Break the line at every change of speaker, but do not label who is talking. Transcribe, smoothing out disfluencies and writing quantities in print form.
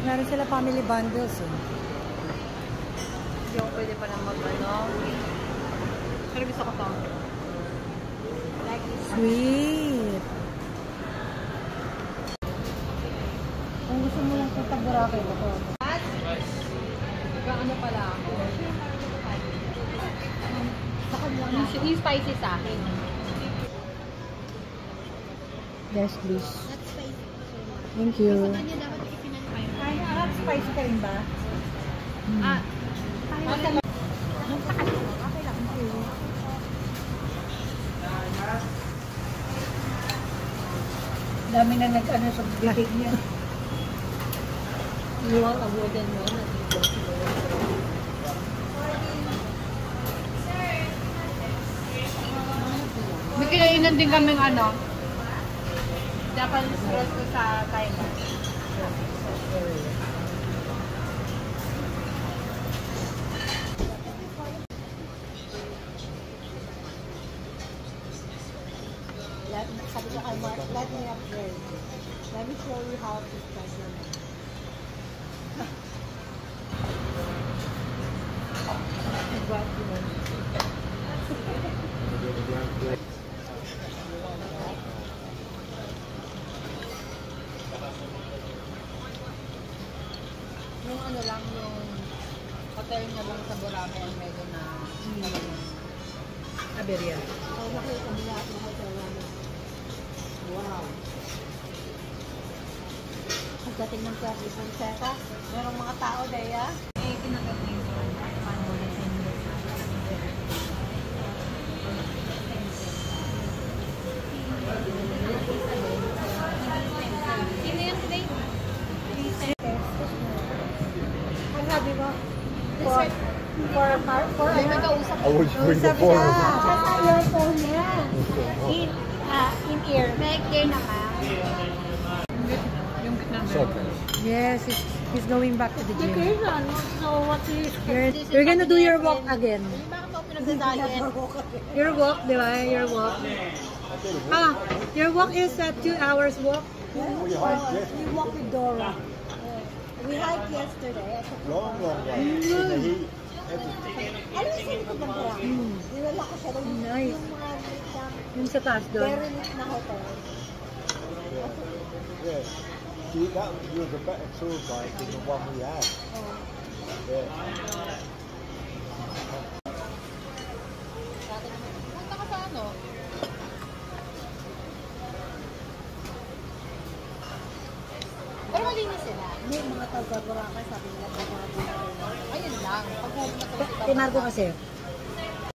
Meron sila family bundles.
Hindi ako pwede pa lang mag-ano. Pero gusto ko to.
Sweet. Kung gusto mo lang sa Boracay, ito.
Ano pala ako? Yung spicy sa akin.
Yes, please.
That's spicy.
Thank you.
Sa kanya dapat ipinag-fire.
Ay, spicy ka rin ba? Dami na nag-ano sa bibig niya.
You want a wooden one? May kinainan din kaming ano. Japanese roll ko sa Thailand.
Sabi ko kay Mark, let me upgrade. Let me show you how to special.
Yung ano lang, yung hotel na lang sa Boracay ang medyo na
Aberia.
Oh, nakita mo lahat ng hotel namin.
Wow.
Pagdating ng Puerto Princesa, merong mga tao daya.
eh, pinagat na yung sino yung today?
Ang sabi mo? For
May mag-ausap.
I would bring the phone.
Sa your phone niya. In ear. May ear naman.
Yung Vietnam.
It's okay.
Yes, he's going back to the gym.
So what is
You're gonna do your walk again.
Bakit mo pinagdadalin?
Your walk, di ba? Your walk. Your walk is 2 hours walk.
We hiked it.
You walk with Dora.
We hiked yesterday.
Long way. In the heat.
Ano yung sa likod ng Boracay? Dinala ko siya doon.
Nice.
Yung mga
Yung sa taas doon.
very neat na hotel.
Yeah. See, that was a better tour guide than the one we had. Yeah.
Punta ka sa ano? Pero malinis sila.
May mga taga Boracay, sabi nila, taga Boracay.
Ayun lang. Pag pumunta ka sa
Kay Marco kasi.